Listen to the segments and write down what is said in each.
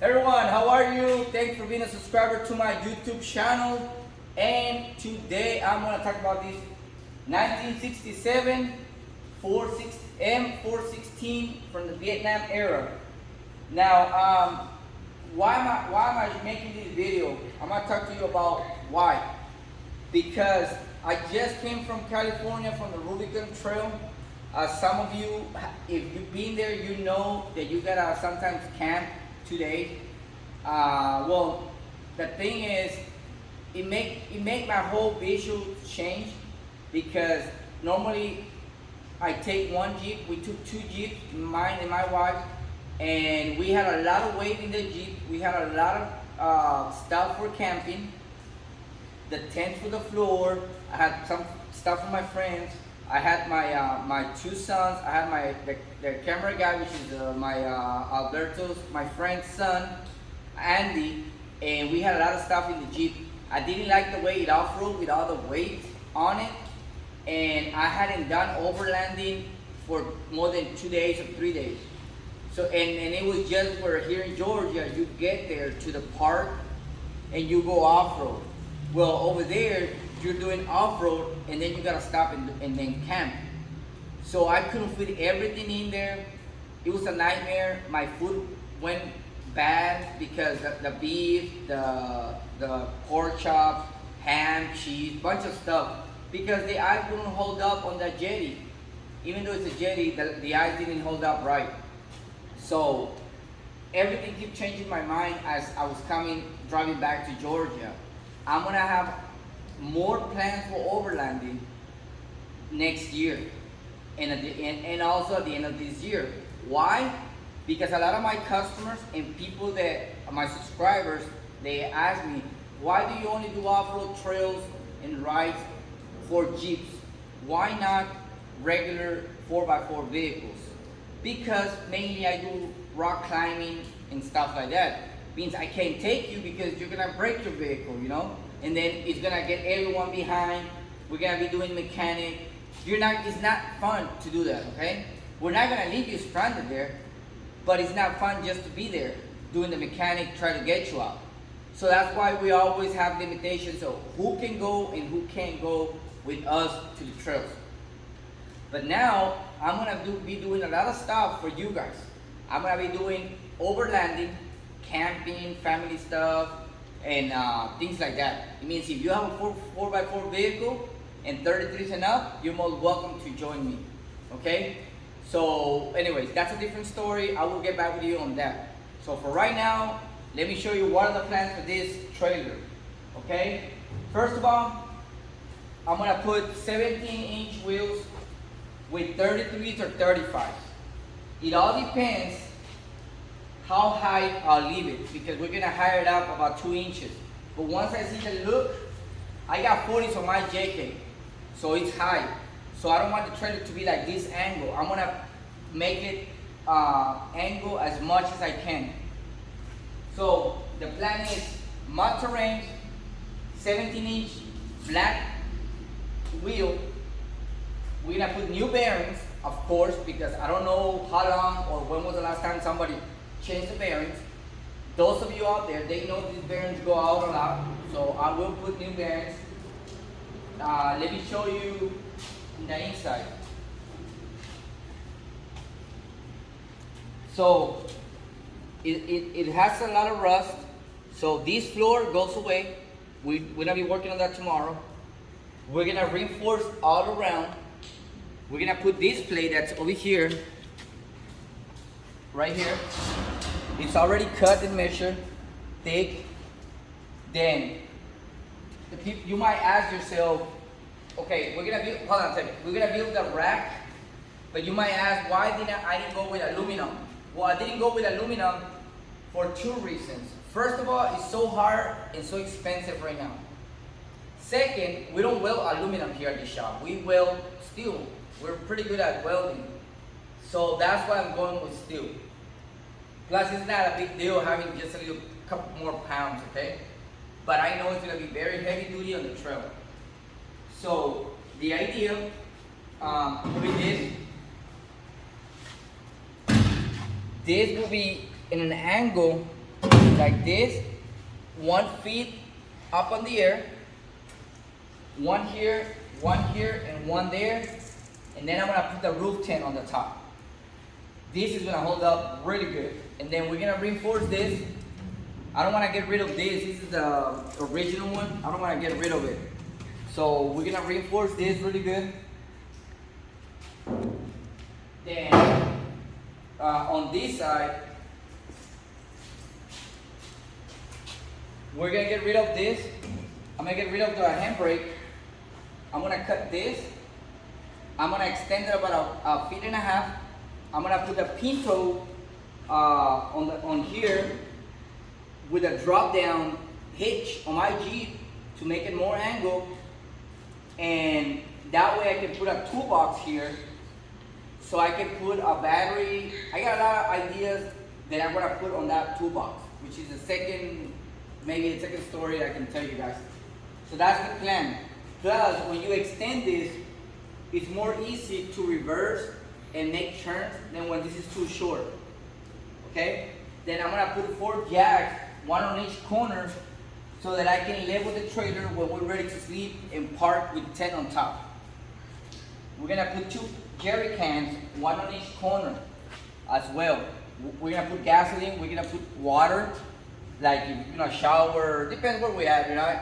Everyone, how are you? Thanks for being a subscriber to my YouTube channel. And today I'm going to talk about this 1967 M416 from the Vietnam era. Now, why am I making this video? I'm going to talk to you about why. Because I just came from California from the Rubicon Trail. Some of you, if you've been there, you know that you gotta sometimes camp today. Well, the thing is, it make my whole visual change, because normally I take one Jeep. We took two Jeeps, mine and my wife, and we had a lot of weight in the Jeep. We had a lot of stuff for camping. The tent for the floor. I had some stuff for my friends. I had my two sons. I had the camera guy, which is my Alberto's, my friend's son, Andy, and we had a lot of stuff in the Jeep. I didn't like the way it off-road with all the weight on it, and I hadn't done overlanding for more than 2 days or 3 days. So and it was just where here in Georgia you get there to the park and you go off-road. Well, over there you're doing off-road and then you gotta stop and then camp. So I couldn't fit everything in there. It was a nightmare. My food went bad because the beef, the pork chops, ham, cheese, bunch of stuff, because the ice wouldn't hold up on that jetty. Even though it's a jetty, the ice didn't hold up right. So everything kept changing my mind as I was driving back to Georgia. I'm gonna have more plans for overlanding next year, and also at the end of this year. Why? Because a lot of my customers and people my subscribers, they ask me, why do you only do off-road trails and rides for Jeeps? Why not regular 4x4 vehicles? Because mainly I do rock climbing and stuff like that. Means I can't take you because you're gonna break your vehicle, you know? And then it's gonna get everyone behind. We're gonna be doing mechanic. It's not fun to do that, okay? We're not gonna leave you stranded there, but it's not fun just to be there doing the mechanic, try to get you out. So that's why we always have limitations of who can go and who can't go with us to the trails. But now I'm gonna be doing a lot of stuff for you guys. I'm gonna be doing overlanding, camping, family stuff, and things like that. It means if you have a 4x4 vehicle and 33s and up, you're most welcome to join me. Okay? So anyways, that's a different story. I will get back with you on that. So for right now, let me show you what are the plans for this trailer. Okay? First of all, I'm gonna put 17-inch wheels with 33s or 35s. It all depends how high I'll leave it, because we're gonna higher it up about 2 inches. But once I see the look, I got 40s on my JK, so it's high. So I don't want the trailer to be like this angle. I'm gonna make it angle as much as I can. So the plan is mud terrain, 17-inch flat wheel. We're gonna put new bearings, of course, because I don't know how long or when was the last time somebody changed the bearings. Those of you out there, they know these bearings go out a lot, so I will put new bearings. Let me show you the inside. So it has a lot of rust, so this floor goes away. We're gonna be working on that tomorrow. We're gonna reinforce all around. We're gonna put this plate that's over here, right here. It's already cut and measured, thick. Then you might ask yourself, okay, we're gonna build. Hold on a second. We're gonna build the rack, but you might ask, why didn't I go with aluminum? Well, I didn't go with aluminum for 2 reasons. First of all, it's so hard and so expensive right now. Second, we don't weld aluminum here at the shop. We weld steel. We're pretty good at welding. So that's why I'm going with steel. Plus, it's not a big deal having just a little couple more pounds, okay? But I know it's gonna be very heavy duty on the trail. So the idea, we did, this will be in an angle like this, 1 feet up on the air, one here, and one there, and then I'm gonna put the roof tent on the top. This is gonna hold up really good. And then we're gonna reinforce this. I don't wanna get rid of this. This is the original one. I don't wanna get rid of it. So we're gonna reinforce this really good. Then on this side, we're gonna get rid of this. I'm gonna get rid of the handbrake. I'm gonna cut this. I'm gonna extend it about a feet and a half. I'm gonna put the pinto on here with a drop down hitch on my Jeep to make it more angle, and that way I can put a toolbox here so I can put a battery. I got a lot of ideas that I'm gonna put on that toolbox, which is maybe the second story I can tell you guys. So that's the plan. Plus, when you extend this, it's more easy to reverse and make turns than when this is too short. Okay? Then I'm gonna put 4 jacks, 1 on each corner, so that I can live with the trailer when we're ready to sleep and park with the tent on top. We're gonna put 2 jerry cans, 1 on each corner as well. We're gonna put gasoline, we're gonna put water, like shower, depends where we're at, you know.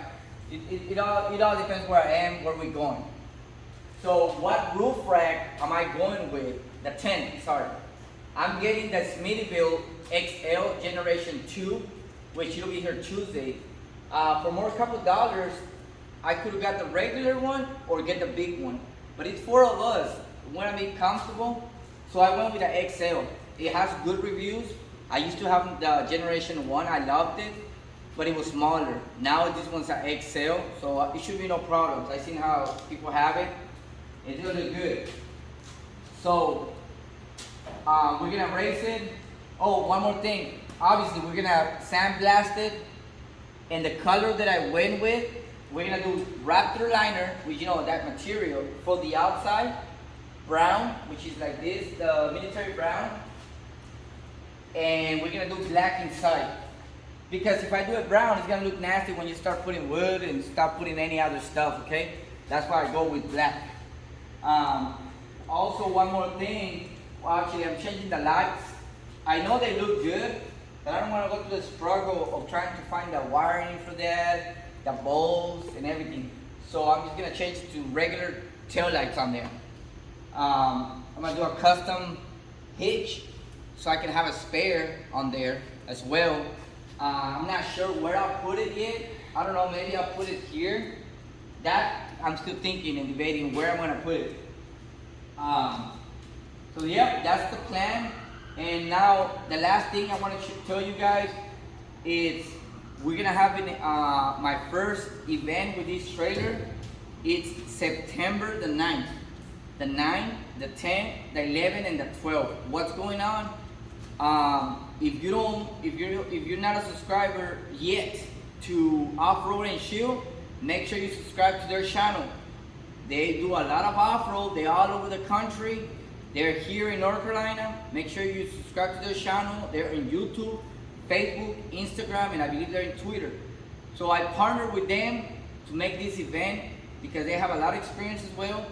It all depends where I am, where we're going. So what roof rack am I going with? The tent, sorry. I'm getting the Smittyville XL Generation 2, which will be here Tuesday. For more couple dollars, I could have got the regular one or get the big one. But it's 4 of us. We want to be comfortable, so I went with the XL. It has good reviews. I used to have the Generation 1, I loved it, but it was smaller. Now this one's an XL, so it should be no problems. I've seen how people have it. It's really good. So we're gonna race it. Oh, one more thing. Obviously, we're gonna sandblast it. And the color that I went with, we're gonna do Raptor liner, which that material for the outside, brown, which is like this, the military brown. And we're gonna do black inside. Because if I do it brown, it's gonna look nasty when you start putting wood and stop putting any other stuff, okay? That's why I go with black. Also, one more thing. Well, actually, I'm changing the lights. I know they look good, but I don't want to go through the struggle of trying to find the wiring for that, the bulbs and everything. So I'm just gonna change it to regular tail lights on there. I'm gonna do a custom hitch so I can have a spare on there as well. I'm not sure where I'll put it yet. I don't know, maybe I'll put it here. That I'm still thinking and debating where I'm gonna put it. So yeah, that's the plan. And now the last thing I want to tell you guys is we're gonna have my first event with this trailer. It's September the 9th. The 9th, the 10th, the 11th, and the 12th. What's going on? If you're not a subscriber yet to Off-Road and Shield, make sure you subscribe to their channel. They do a lot of off-road. They're all over the country. They're here in North Carolina. Make sure you subscribe to their channel. They're in YouTube, Facebook, Instagram, and I believe they're in Twitter. So I partnered with them to make this event because they have a lot of experience as well.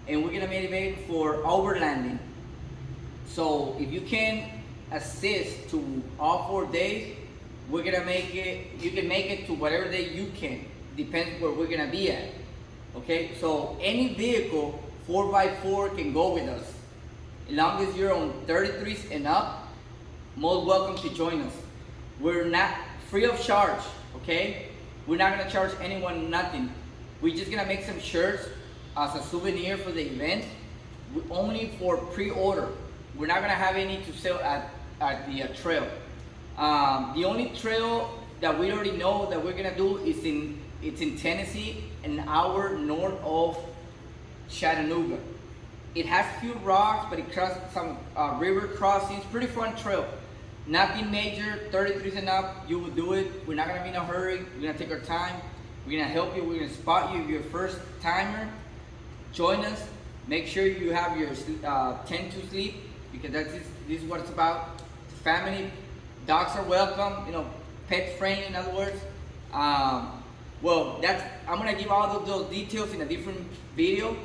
And we're gonna make an event for Overlanding. So if you can assist to all 4 days, we're gonna make it, you can make it to whatever day you can. Depends where we're gonna be at. Okay, so any vehicle 4x4 can go with us. As long as you're on 33s and up, most welcome to join us. We're not free of charge, okay? We're not gonna charge anyone nothing. We're just gonna make some shirts as a souvenir for the event, only for pre-order. We're not gonna have any to sell at the trail. The only trail that we already know that we're gonna do is it's in Tennessee, an hour north of Chattanooga. It has a few rocks, but it crosses some river crossings. Pretty fun trail. Nothing major, 33s and up, you will do it. We're not gonna be in a hurry. We're gonna take our time. We're gonna help you. We're gonna spot you if you're a first timer. Join us. Make sure you have your tent to sleep, because this is what it's about. It's a family dogs are welcome, you know, pet friendly in other words. Well, I'm gonna give all of those details in a different video.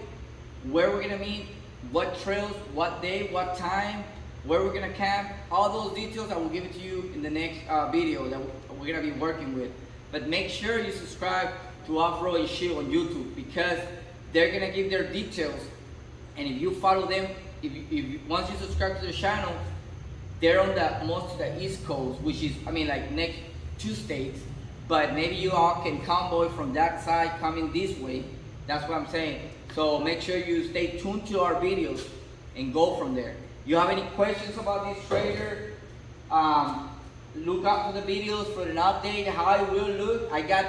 Where we're gonna meet, what trails, what day, what time, where we're gonna camp, all those details I will give it to you in the next video that we're gonna be working with. But make sure you subscribe to Off-Road and Chill on YouTube, because they're gonna give their details, and if you follow them, once you subscribe to the channel, they're on most of the East Coast, which is, I mean, like next 2 states, but maybe you all can convoy from that side coming this way. That's what I'm saying. So make sure you stay tuned to our videos and go from there. You have any questions about this trailer? Look out for the videos for an update, how it will look. I got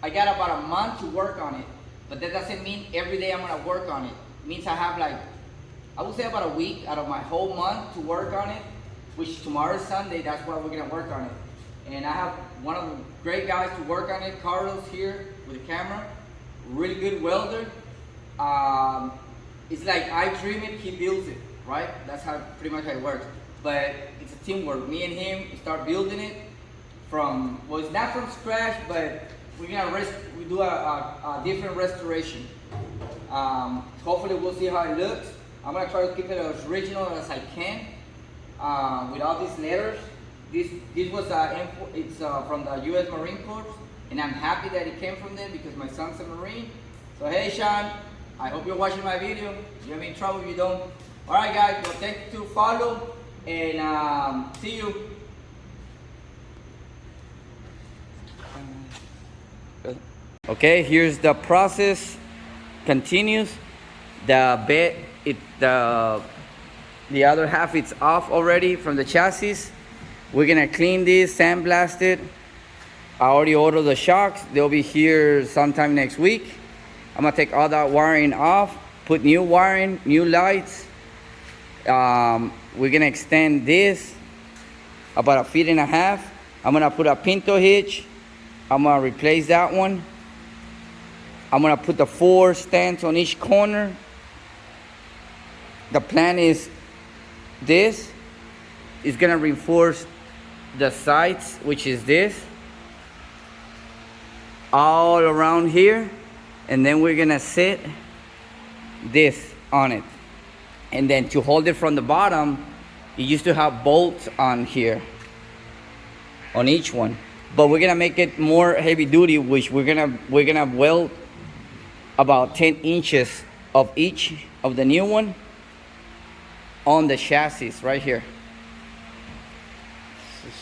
about a month to work on it, but that doesn't mean every day I'm gonna work on it. It means I have like, I would say about a week out of my whole month to work on it, which tomorrow is Sunday, that's why we're gonna work on it. And I have one of the great guys to work on it, Carlos here with the camera, really good welder. It's like I dream it, he builds it, right? That's how pretty much how it works. But it's a teamwork. Me and him start building it from, well, it's not from scratch, but we're gonna we do a different restoration. Hopefully we'll see how it looks. I'm gonna try to keep it as original as I can with all these letters. This was it's from the U.S. Marine Corps, and I'm happy that it came from them because my son's a Marine. So hey, Sean, I hope you're watching my video. You'll be in trouble if you don't. All right, guys. Well, thank you to follow, and see you. Okay, here's the process. Continues. The bed, the other half, it's off already from the chassis. We're gonna clean this, sandblast it. I already ordered the shocks. They'll be here sometime next week. I'm gonna take all that wiring off, put new wiring, new lights. We're gonna extend this about 1.5 feet. I'm gonna put a pinto hitch. I'm gonna replace that one. I'm gonna put the 4 stands on each corner. The plan is this is gonna reinforce the sides, which is this, all around here, and then we're gonna sit this on it. And then to hold it from the bottom, it used to have bolts on here, on each one. But we're gonna make it more heavy duty, which we're gonna weld about 10 inches of each of the new one on the chassis right here.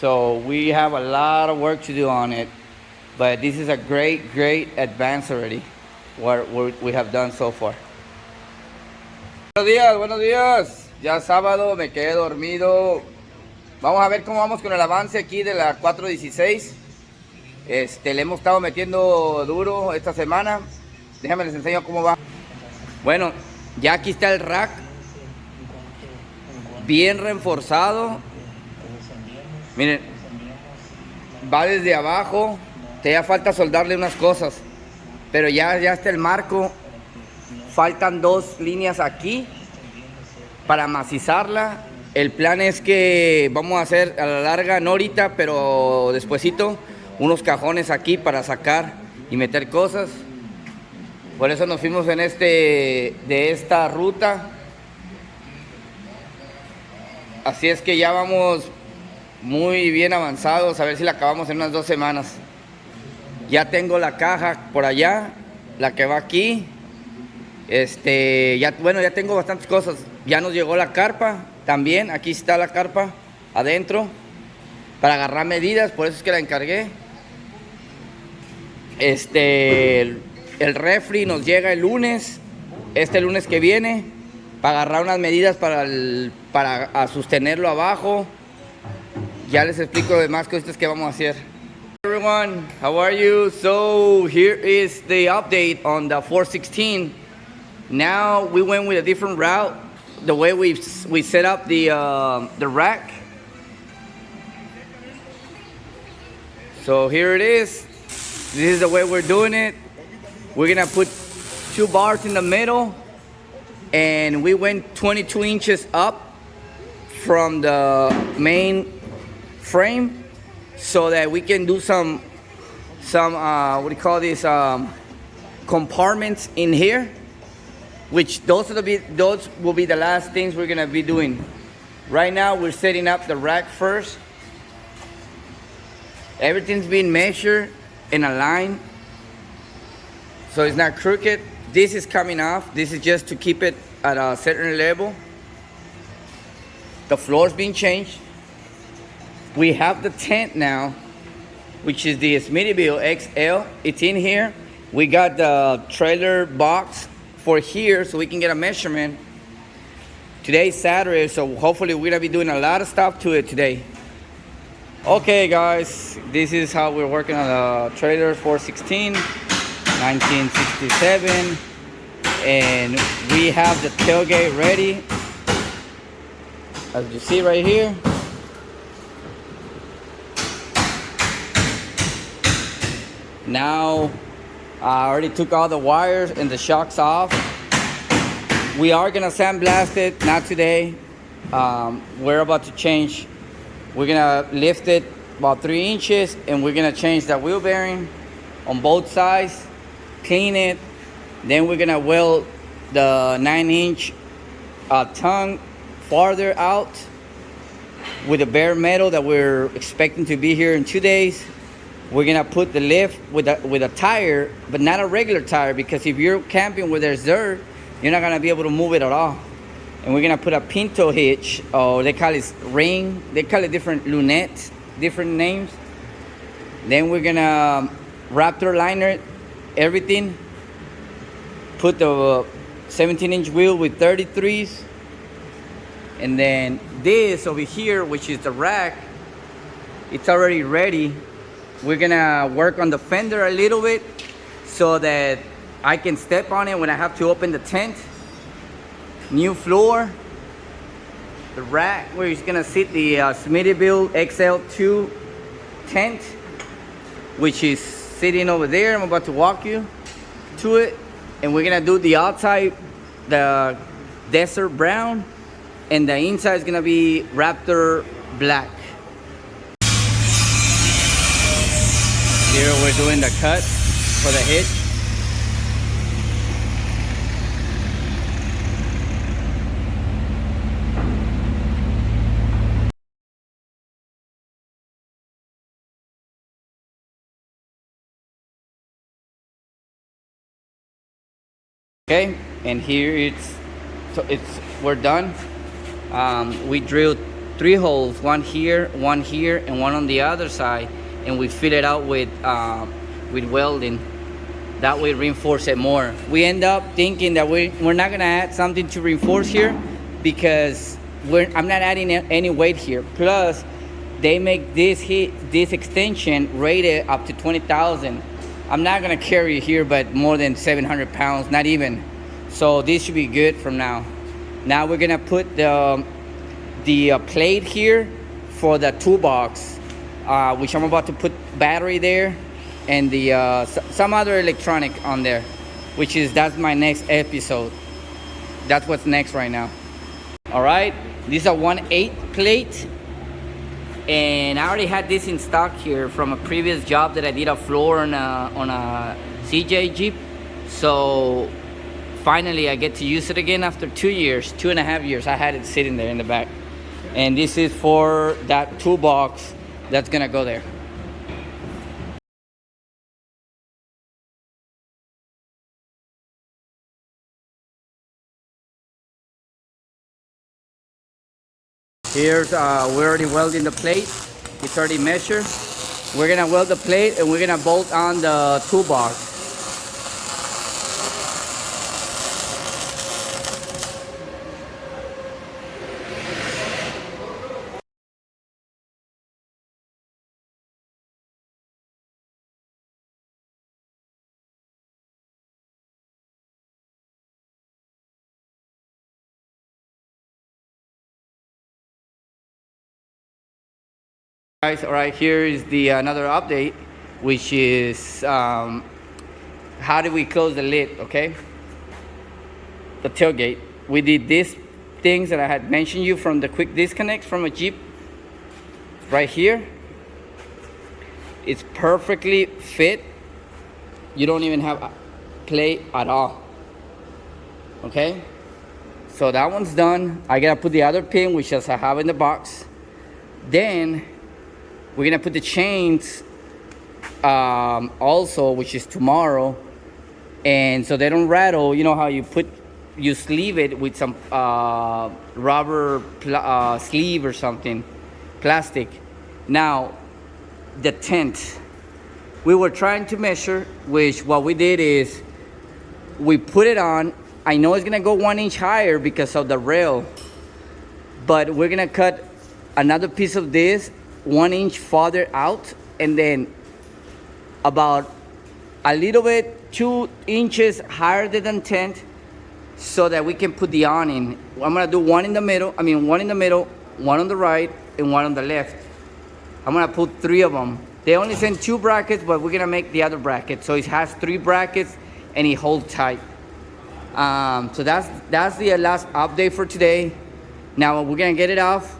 So we have a lot of work to do on it, but this is a great advance already, what we have done so far. Buenos días. Ya sábado, me quedé dormido. Vamos a ver cómo vamos con el avance aquí de la 416. Le hemos estado metiendo duro esta semana. Déjame les enseño cómo va. Bueno, ya aquí está el rack, bien reforzado. Miren, va desde abajo. Te ya falta soldarle unas cosas, pero ya está el marco. Faltan 2 líneas aquí para macizarla. El plan es que vamos a hacer a la larga, no ahorita, pero despuesito, unos cajones aquí para sacar y meter cosas. Por eso nos fuimos en de esta ruta. Así es que ya vamos muy bien avanzados, a ver si la acabamos en unas 2 semanas. Ya tengo la caja por allá, la que va aquí. Ya tengo bastantes cosas. Ya nos llegó la carpa también. Aquí está la carpa adentro para agarrar medidas, por eso es que la encargué. El refri nos llega el lunes, este lunes que viene, para agarrar unas medidas para sostenerlo abajo. Ya les explico demás cosas que vamos a hacer. Hey everyone, how are you? So here is the update on the 416. Now we went with a different route. The way we set up the rack. So here it is. This is the way we're doing it. We're gonna put 2 bars in the middle, and we went 22 inches up from the main frame so that we can do some what do you call this, compartments in here, which those will be the last things we're gonna be doing. Right now we're setting up the rack first. Everything's being measured and aligned so it's not crooked. This is coming off. This is just to keep it at a certain level. The floor's being changed. We have the tent now, which is the Smittyville XL. It's in here. We got the trailer box for here so we can get a measurement. Today's Saturday, so hopefully we're gonna be doing a lot of stuff to it today. Okay guys, this is how we're working on the trailer 416, 1967. And we have the tailgate ready, as you see right here. Now, I already took all the wires and the shocks off. We are gonna sandblast it, not today. We're about to change. We're gonna lift it about 3 inches and we're gonna change the wheel bearing on both sides, clean it. Then we're gonna weld the 9-inch tongue farther out with the bare metal that we're expecting to be here in 2 days. We're gonna put the lift with a tire, but not a regular tire, because if you're camping where there's dirt, you're not gonna be able to move it at all. And we're gonna put a pinto hitch, or they call it ring. They call it different lunettes, different names. Then we're gonna Raptor liner everything. Put the 17-inch wheel with 33s. And then this over here, which is the rack, it's already ready. We're gonna work on the fender a little bit so that I can step on it when I have to open the tent. New floor. The rack where it's gonna sit the Smittyville XL2 tent, which is sitting over there. I'm about to walk you to it. And we're gonna do the outside, the desert brown, and the inside is gonna be Raptor black. Here we're doing the cut for the hitch. Okay, and here we're done. We drilled 3 holes, one here, and one on the other side, and we fill it out with welding. That way reinforce it more. We end up thinking that we're not gonna add something to reinforce here because I'm not adding any weight here. Plus, they make this extension rated up to 20,000. I'm not gonna carry it here, but more than 700 pounds, not even. So this should be good from now. Now we're gonna put the plate here for the toolbox, which I'm about to put battery there, and the some other electronic on there, that's my next episode. That's what's next right now. All right, this is a 1/8 plate, and I already had this in stock here from a previous job that I did a floor on a CJ Jeep. So finally I get to use it again after 2.5 years. I had it sitting there in the back, and this is for that toolbox that's gonna go there. Here's we're already welding the plate. It's already measured. We're gonna weld the plate and we're gonna bolt on the toolbox. Guys, all right, here is the another update, which is how do we close the lid, okay? The tailgate. We did these things that I had mentioned you from the quick disconnects from a Jeep. right here. It's perfectly fit. You don't even have play at all. Okay, so that one's done. I gotta put the other pin, which is I have in the box. Then we're gonna put the chains also, which is tomorrow. And so they don't rattle. You know how you sleeve it with some rubber sleeve or something, plastic. Now, the tent. We were trying to measure, which what we did is we put it on. I know it's gonna go 1 inch higher because of the rail, but we're gonna cut another piece of this 1 inch farther out, and then about a little bit 2 inches higher than tent, so that we can put the awning. I'm gonna do one in the middle, one on the right, and one on the left. I'm gonna put 3 of them. They only send 2 brackets, but we're gonna make the other bracket, so it has 3 brackets and it holds tight. So that's the last update for today. Now we're gonna get it off,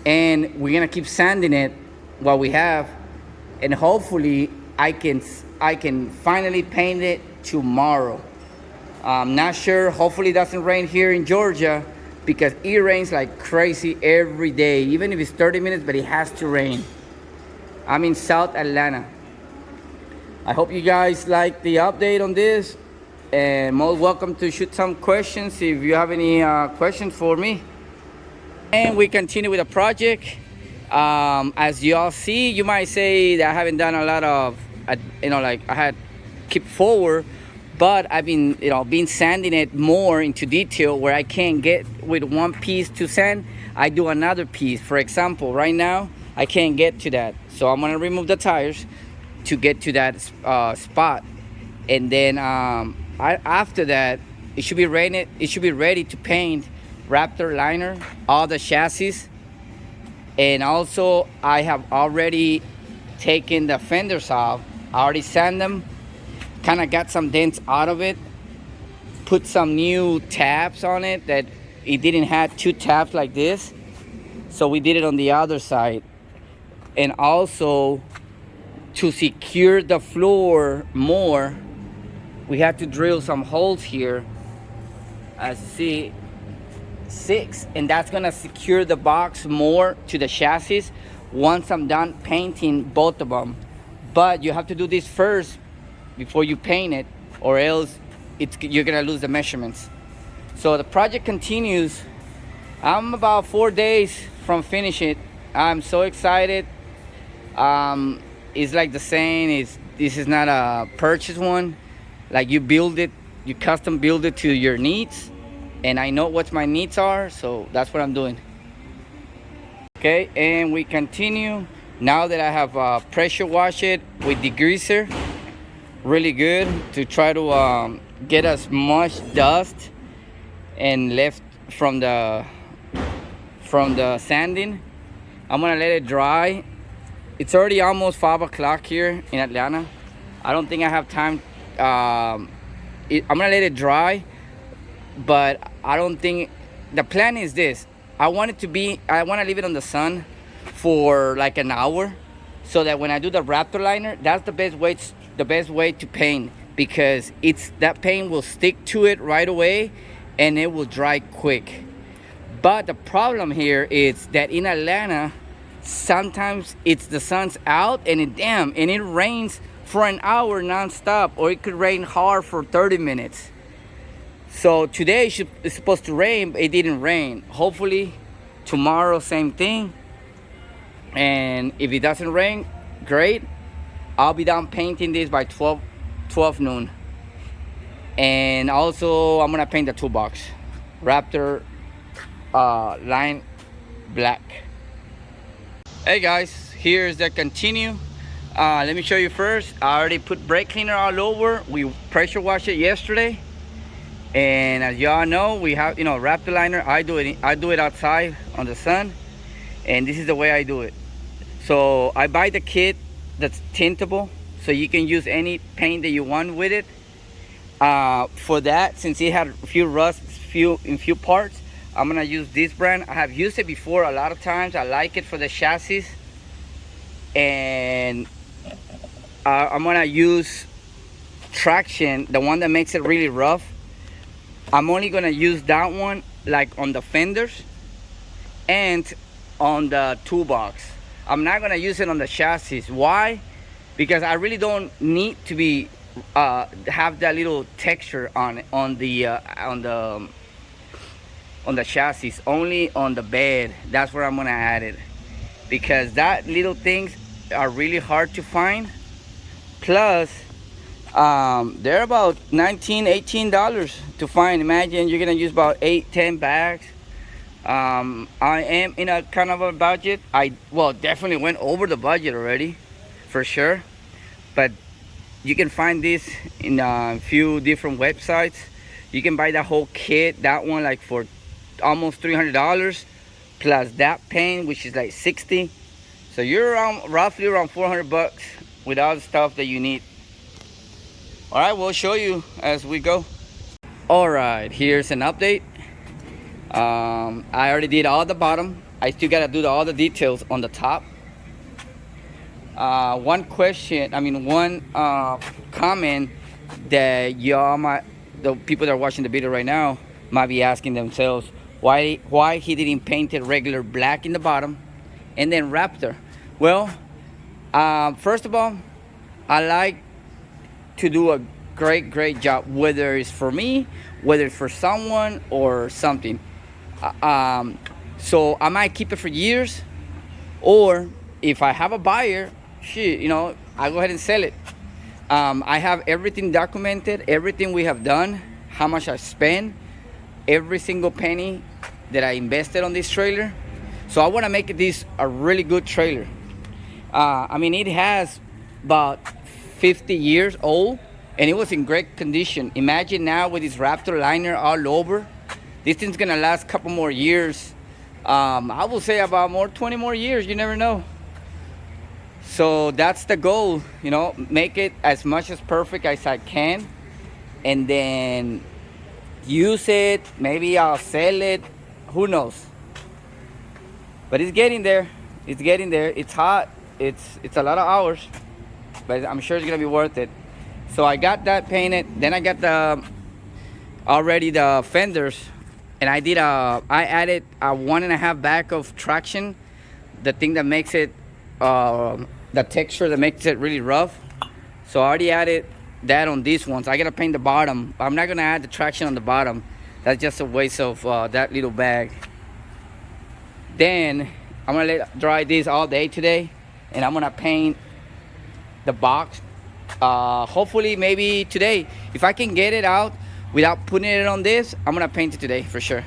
and we're gonna keep sanding it while we have, and hopefully I can finally paint it tomorrow. I'm not sure. Hopefully it doesn't rain here in Georgia, because it rains like crazy every day, even if it's 30 minutes, but it has to rain. I'm in South Atlanta. I hope you guys like the update on this, and most welcome to shoot some questions if you have any questions for me. And we continue with the project. As you all see, you might say that I haven't done a lot of, like I had keep forward, but I've been sanding it more into detail, where I can't get with one piece to sand, I do another piece. For example, right now I can't get to that, so I'm gonna remove the tires to get to that spot, and then after that it should be ready. It should be ready to paint Raptor liner, all the chassis, and also I have already taken the fenders off. I already sanded them, kind of got some dents out of it, put some new tabs on it that it didn't have 2 tabs like this, so we did it on the other side. And also, to secure the floor more, we had to drill some holes here, as you see, 6, and that's gonna secure the box more to the chassis once I'm done painting both of them. But you have to do this first before you paint it, or else you're gonna lose the measurements. So the project continues. I'm about 4 days from finishing it. I'm so excited. It's like the saying is, this is not a purchase one. Like you build it, you custom build it to your needs, and I know what my needs are, so that's what I'm doing. Okay, and we continue. Now that I have pressure washed it with degreaser, really good, to try to get as much dust and left from the sanding. I'm gonna let it dry. It's already almost 5 o'clock here in Atlanta. I don't think I have time. I'm gonna let it dry, but I don't think, the plan is this. I want to leave it on the sun for like an hour, so that when I do the Raptor liner, that's the best way to paint, because that paint will stick to it right away and it will dry quick. But the problem here is that in Atlanta, sometimes the sun's out and it rains for an hour non-stop, or it could rain hard for 30 minutes. So today it's supposed to rain, but it didn't rain. Hopefully tomorrow same thing, and if it doesn't rain, great. I'll be done painting this by 12 noon. And also I'm gonna paint the toolbox Raptor line black. Hey guys, here's the continue. Let me show you first. I already put brake cleaner all over. We pressure washed it yesterday, and as y'all know, we have Raptor liner. I do it outside on the sun, and this is the way I do it. So I buy the kit that's tintable, so you can use any paint that you want with it. For that, since it had a few rusts in few parts, I'm gonna use this brand. I have used it before a lot of times. I like it for the chassis. and I'm gonna use traction, the one that makes it really rough. I'm only gonna use that one like on the fenders and on the toolbox. I'm not gonna use it on the chassis. Why? Because I really don't need to be have that little texture on the chassis. Only on the bed. That's where I'm gonna add it, because that little things are really hard to find. Plus, they're about $19-18 to find. Imagine you're gonna use about 8-10 bags. I am in a kind of a budget. Well, definitely went over the budget already, for sure. But you can find this in a few different websites. You can buy the whole kit, that one like for almost $300, plus that paint, which is like 60. So you're roughly around 400 bucks with all the stuff that you need. All right, we'll show you as we go. All right, here's an update. I already did all the bottom. I still gotta do all the details on the top. One comment that the people that are watching the video right now might be asking themselves why he didn't paint it regular black in the bottom and then Raptor. Well, first of all, I like to do a great job, whether it's for me, whether it's for someone or something. So I might keep it for years, or if I have a buyer, I go ahead and sell it. I have everything documented, everything we have done, how much I spent, every single penny that I invested on this trailer. So I want to make this a really good trailer. It has about 50 years old, and it was in great condition. Imagine now with this Raptor liner all over, this thing's gonna last a couple more years. I will say about 20 more years, you never know. So that's the goal, make it as much as perfect as I can, and then use it. Maybe I'll sell it, who knows. But it's getting there. It's hot. It's a lot of hours, but I'm sure it's gonna be worth it. So I got that painted. Then I got the fenders, and I added a 1.5 bag of traction, the thing that makes it the texture that makes it really rough. So I already added that on these ones. I gotta paint the bottom. I'm not gonna add the traction on the bottom. That's just a waste of that little bag. Then I'm gonna let dry this all day today, and I'm gonna paint the box. Hopefully maybe today, if I can get it out without putting it on this, I'm gonna paint it today for sure.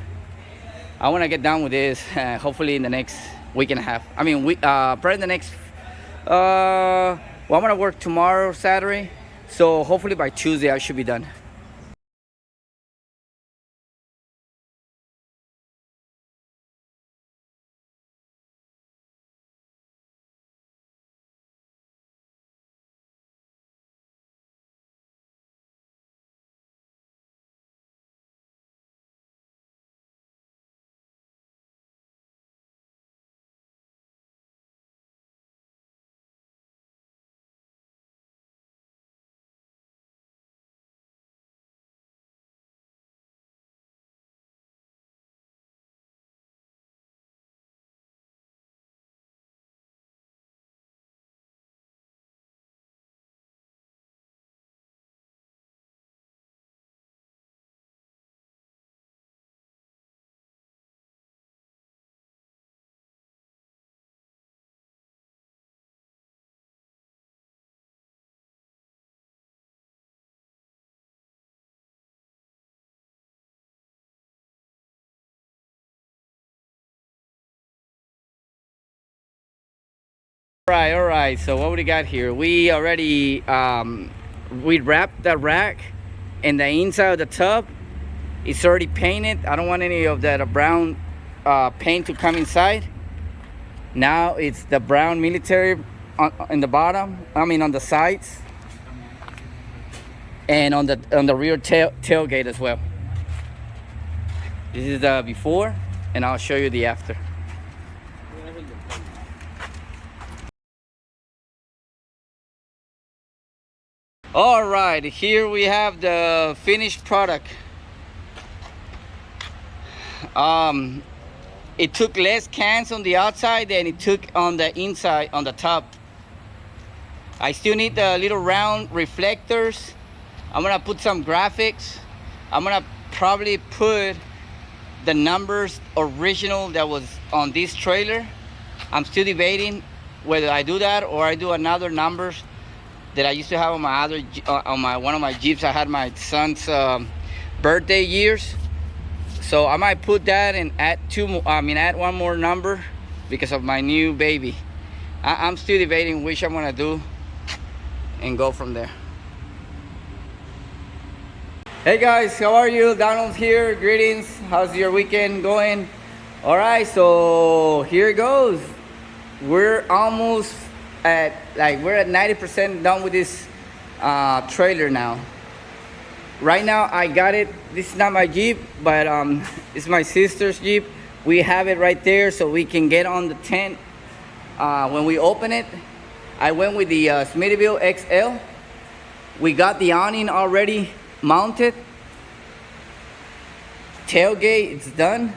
I want to get done with this hopefully in the next week and a half. Probably the next I'm gonna work tomorrow, Saturday, so hopefully by Tuesday I should be done. All right, so what we got here, we already we wrapped the rack, and the inside of the tub it's already painted. I don't want any of that brown paint to come inside. Now it's the brown military on the bottom, on the sides, and on the rear tailgate as well. This is the before, and I'll show you the after. All right, here we have the finished product. It took less cans on the outside than it took on the inside, on the top. I still need the little round reflectors. I'm gonna put some graphics. I'm gonna probably put the numbers original that was on this trailer. I'm still debating whether I do that or I do another numbers that I used to have on my other one of my Jeeps. I had my son's birthday years, so I might put that and add add one more number because of my new baby. I'm still debating which I'm gonna do and go from there. Hey guys, how are you? Donald here. Greetings. How's your weekend going? All right, so here it goes. We're almost at 90% done with this trailer now. Right now I got it. This is not my Jeep, but it's my sister's Jeep. We have it right there so we can get on the tent when we open it. I went with the Smittyville XL. We got the awning already mounted. Tailgate, it's done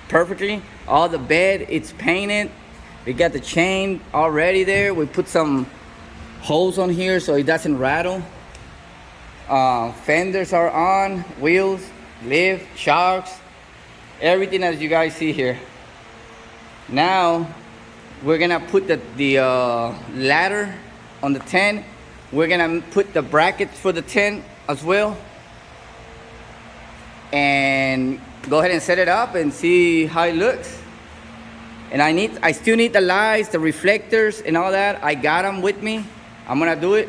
perfectly. All the bed, it's painted. We got the chain already there. We put some holes on here so it doesn't rattle. Fenders are on, wheels, lift, shocks, everything as you guys see here. Now we're gonna put the ladder on the tent. We're gonna put the brackets for the tent as well, and go ahead and set it up and see how it looks. And I still need the lights, the reflectors, and all that. I got them with me. I'm gonna do it,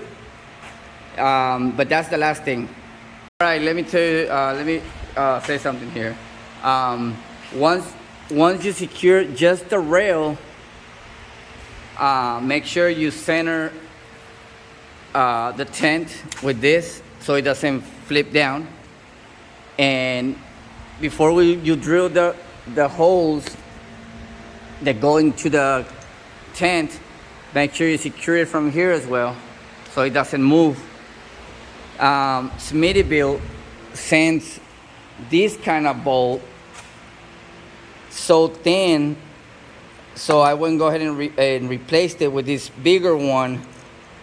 but that's the last thing. All right, let me tell you. Let me say something here. Once you secure just the rail, make sure you center the tent with this so it doesn't flip down. And before you drill the holes that go into the tent, make sure you secure it from here as well so it doesn't move. Smittyville sends this kind of bolt so thin, so I went go ahead and replaced it with this bigger one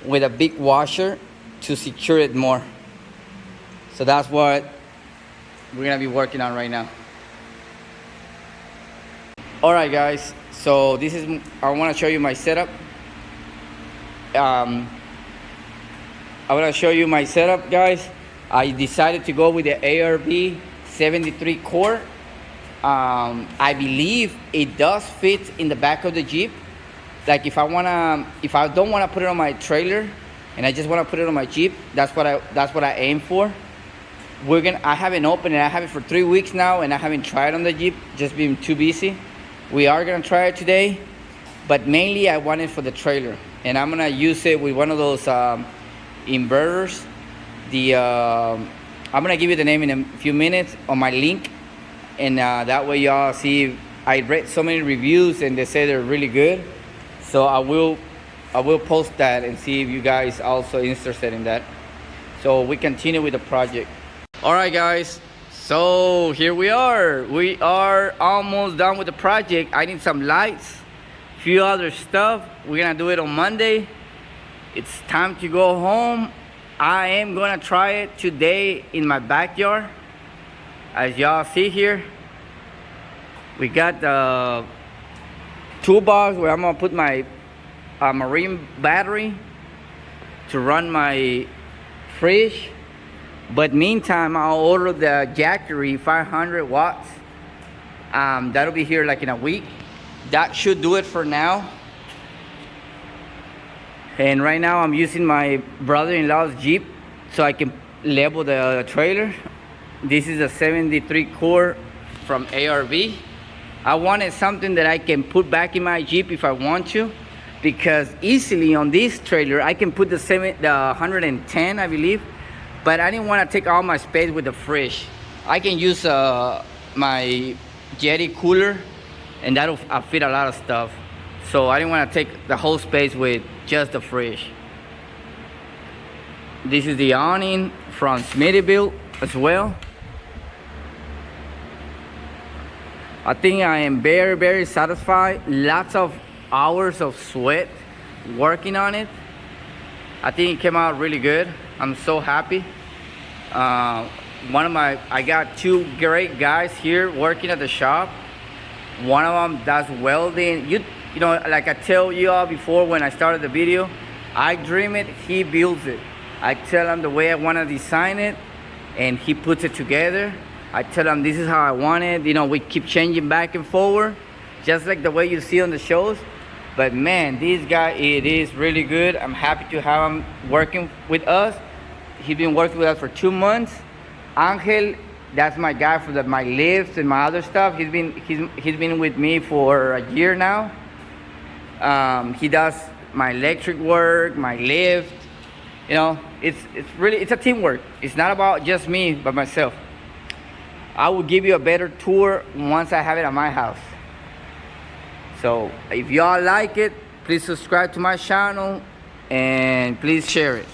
with a big washer to secure it more. So that's what we're gonna be working on right now. All right guys, so I want to show you my setup. I want to show you my setup, guys. I decided to go with the ARB 73 core. I believe it does fit in the back of the Jeep. Like if I don't want to put it on my trailer and I just want to put it on my Jeep, that's what I aim for. I haven't opened it. I have it for 3 weeks now and I haven't tried on the Jeep, just been too busy. We are gonna try it today, but mainly I want it for the trailer, and I'm gonna use it with one of those inverters. I'm gonna give you the name in a few minutes on my link, and that way y'all see. I read so many reviews and they say they're really good, so I will post that and see if you guys also interested in that. So we continue with the project. All right guys, so here we are almost done with the project. I need some lights, few other stuff. We're gonna do it on Monday. It's time to go home. I am gonna try it today in my backyard. As y'all see here, we got the toolbox where I'm gonna put my marine battery to run my fridge. But meantime, I'll order the Jackery 500 watts. That'll be here like in a week. That should do it for now. And right now I'm using my brother-in-law's Jeep so I can level the trailer. This is a 73 core from ARB. I wanted something that I can put back in my Jeep if I want to, because easily on this trailer I can put the 110, I believe. But I didn't want to take all my space with the fridge. I can use my Yeti cooler, and that'll fit a lot of stuff. So I didn't want to take the whole space with just the fridge. This is the awning from Smittyville as well. I think I am very, very satisfied. Lots of hours of sweat working on it. I think it came out really good. I'm so happy. I got two great guys here working at the shop. One of them does welding. You know, like I tell you all before when I started the video, I dream it, he builds it. I tell him the way I want to design it, and he puts it together. I tell him this is how I want it. You know, we keep changing back and forward, just like the way you see on the shows. But man, this guy, it is really good. I'm happy to have him working with us. He's been working with us for 2 months. Angel, that's my guy for my lifts and my other stuff. He's been with me for a year now. He does my electric work, my lift. You know, it's a teamwork. It's not about just me, but myself. I will give you a better tour once I have it at my house. So if y'all like it, please subscribe to my channel and please share it.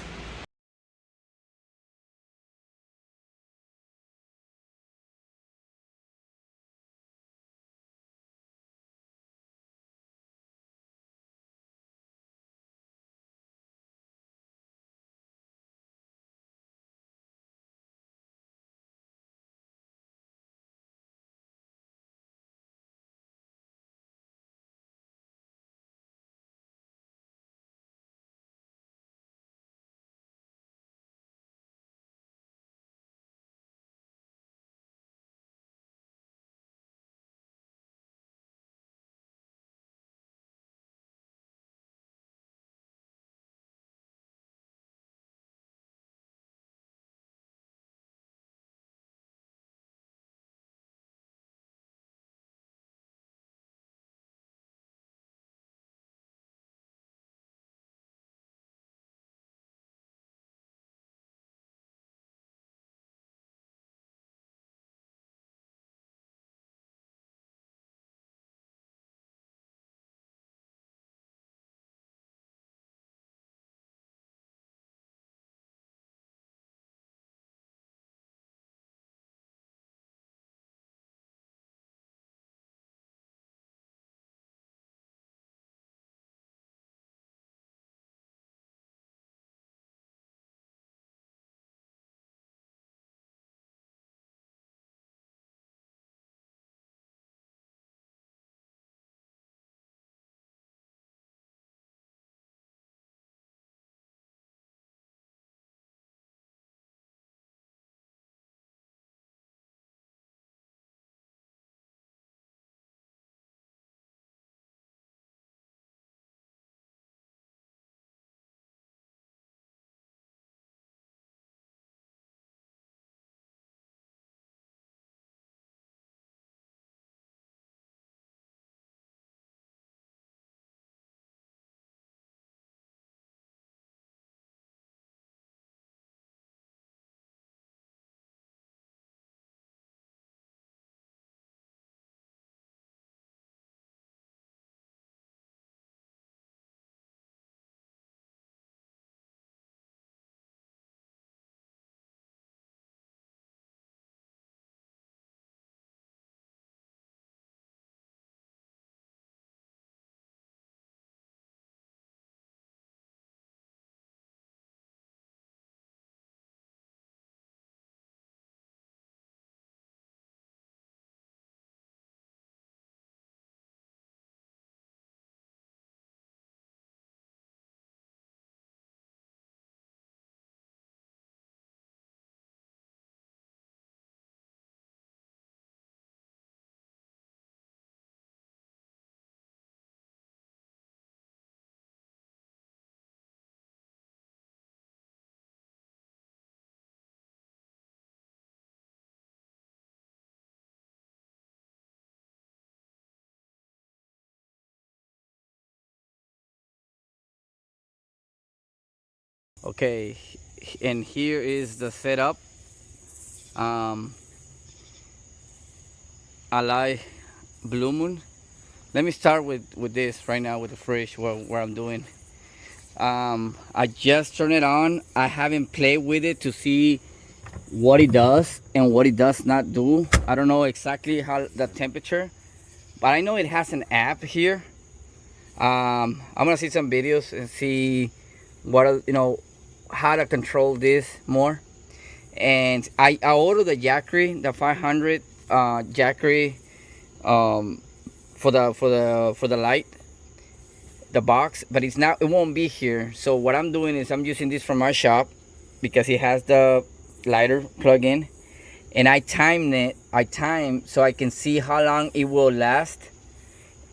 Okay, and here is the setup. Um, I like Blue Moon. Let me start with this right now with the fridge where I'm doing. I just turned it on. I haven't played with it to see what it does and what it does not do. I don't know exactly how the temperature, but I know it has an app here. I'm gonna see some videos and see what how to control this more. And I ordered the Jackery, the 500 Jackery, um, for the light, the box, but it won't be here. So what I'm doing is I'm using this from my shop because it has the lighter plug-in, and I time so I can see how long it will last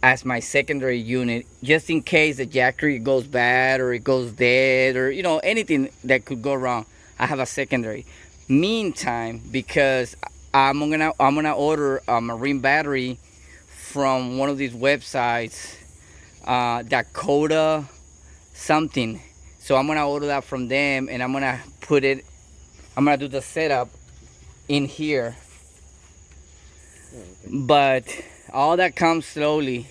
as my secondary unit, just in case the Jackery goes bad or it goes dead, or anything that could go wrong. I have a secondary. Meantime, because I'm gonna order a marine battery from one of these websites, Dakota something. So I'm gonna order that from them, and I'm gonna do the setup in here. But all that comes slowly.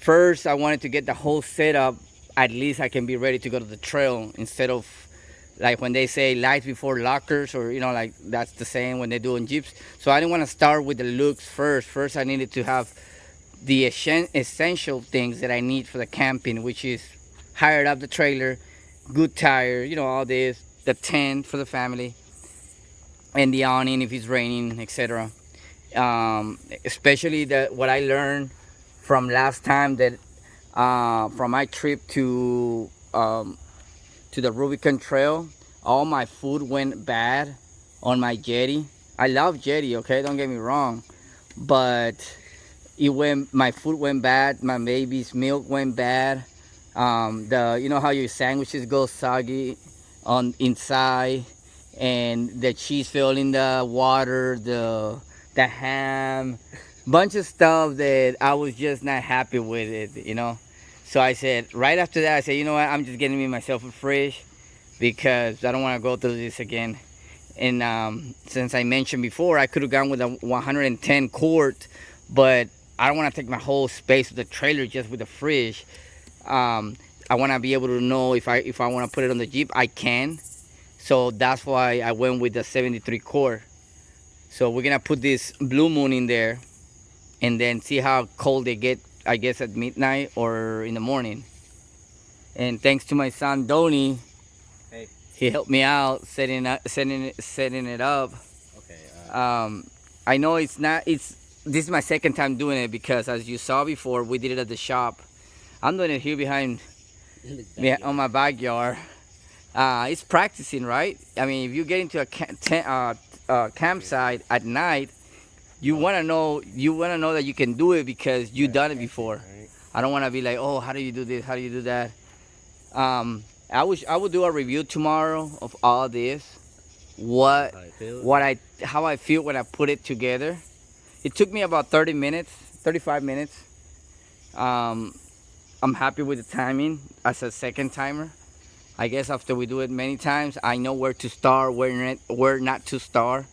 First, I wanted to get the whole setup. At least I can be ready to go to the trail, instead of like when they say lights before lockers, or like that's the same when they do in Jeeps. So I didn't want to start with the looks first. First, I needed to have the essential things that I need for the camping, which is hired up the trailer, good tire, all this, the tent for the family, and the awning if it's raining, etc. Especially what I learned from last time, that from my trip to the Rubicon Trail, all my food went bad on my Jetty. I love Jetty, okay, don't get me wrong, but my food went bad, my baby's milk went bad. How your sandwiches go soggy on inside, and the cheese fell in the water, the ham, bunch of stuff that I was just not happy with it. So I said, right after that, I said, you know what, I'm just getting myself a fridge, because I don't want to go through this again. And since I mentioned before, I could have gone with a 110 quart, but I don't want to take my whole space of the trailer just with the fridge. I want to be able to know if I want to put it on the Jeep, I can. So that's why I went with the 73 quart. So we're gonna put this Blue Moon in there, and then see how cold they get, I guess at midnight or in the morning. And thanks to my son Donnie, hey, he helped me out setting it up. Okay. I know this is my second time doing it, because as you saw before, we did it at the shop. I'm doing it here behind on my backyard. It's practicing, right? I mean, if you get into a campsite at night, you wanna know that you can do it, because you've done it before. Right. I don't want to be like, oh, how do you do this? How do you do that? I will do a review tomorrow of all this. How I feel when I put it together. It took me about 35 minutes. I'm happy with the timing as a second timer. I guess after we do it many times, I know where to start, where not to start.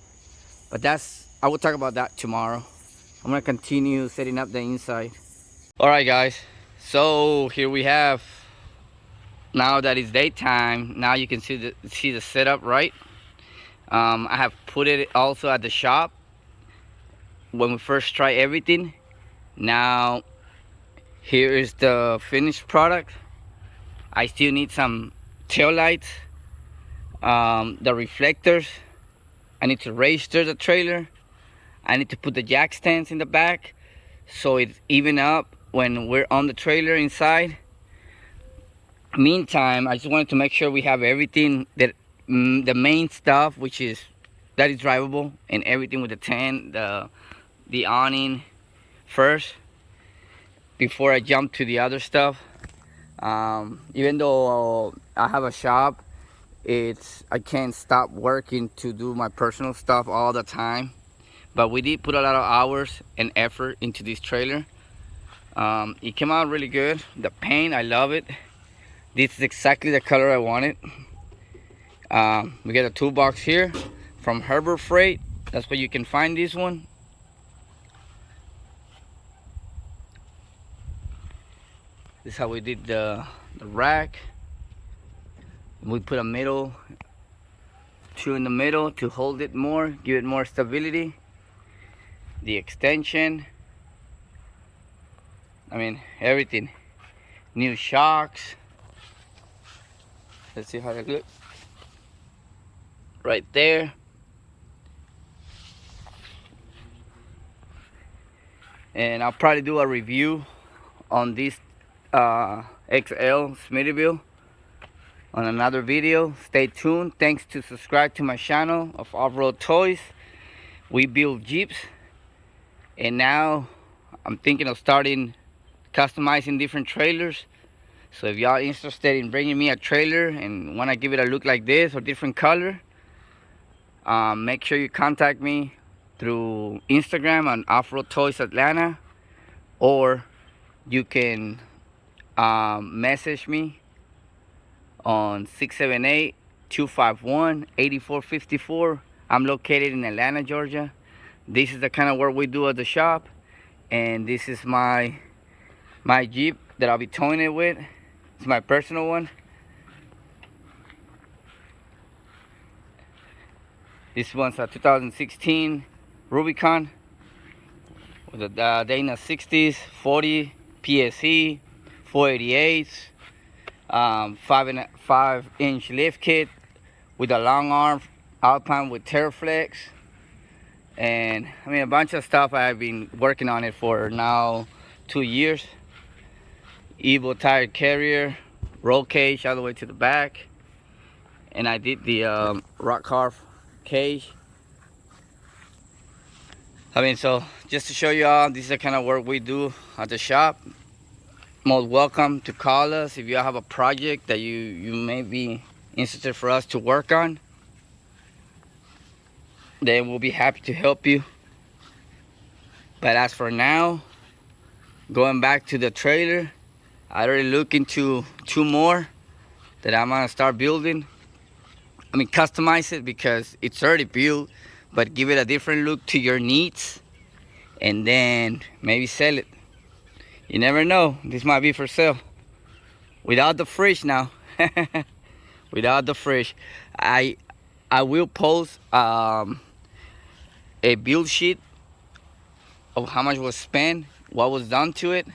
But I will talk about that tomorrow. I'm gonna continue setting up the inside. All right, guys. So here we have. Now that it's daytime, now you can see the setup, right? I have put it also at the shop when we first try everything. Now here is the finished product. I still need some tail lights, the reflectors. I need to register the trailer. I need to put the jack stands in the back so it's even up when we're on the trailer inside. Meantime, I just wanted to make sure we have everything that the main stuff, that is drivable, and everything with the tent, the awning first, before I jump to the other stuff. Even though I have a shop, I can't stop working to do my personal stuff all the time. But we did put a lot of hours and effort into this trailer. It came out really good. The paint, I love it. This is exactly the color I wanted. We got a toolbox here from Harbor Freight. That's where you can find this one. This is how we did the rack. We put two in the middle to hold it more, give it more stability. The extension, I mean everything. New shocks. Let's see how they look. Right there. And I'll probably do a review on this XL Smittyville on another video. Stay tuned. Thanks to subscribe to my channel of Off-Road Toys. We build Jeeps, and now I'm thinking of starting customizing different trailers. So if y'all interested in bringing me a trailer and want to give it a look like this or different color, make sure you contact me through Instagram on Off-Road Toys Atlanta, or you can message me on 678-251-8454. I'm located in Atlanta, Georgia. This is the kind of work we do at the shop, and this is my Jeep that I'll be towing it with. It's my personal one. This one's a 2016 Rubicon with a Dana 60s, 40 PSE, 488s, 5-inch lift kit with a long arm Alpine with Terraflex, and I mean a bunch of stuff. I've been working on it for now 2 years. Evo tire carrier, roll cage all the way to the back, and I did the rock hard cage. I mean, so just to show you all, this is the kind of work we do at the shop. Most welcome to call us if you have a project that you may be interested for us to work on. Then we'll be happy to help you. But as for now, going back to the trailer, I already looked into 2 more that I'm gonna start building. I mean, customize it because it's already built, but give it a different look to your needs, and then maybe sell it. You never know, this might be for sale. Without the fridge now. Without the fridge. I will post a build sheet of how much was spent, what was done to it.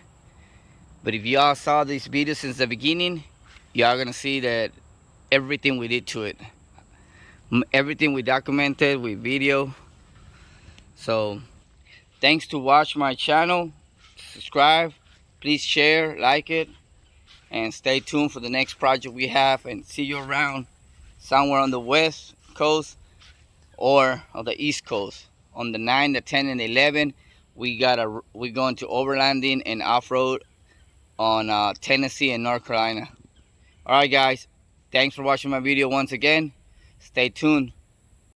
But if y'all saw this video since the beginning, y'all gonna see that everything we did to it, everything we documented with video. So thanks to watch my channel. Subscribe, please share, like it, and stay tuned for the next project we have, and see you around somewhere on the west coast or on the east coast. On the 9, the 10, and 11, we're going to overlanding and off-road on Tennessee and North Carolina. Alright guys, thanks for watching my video once again. Stay tuned.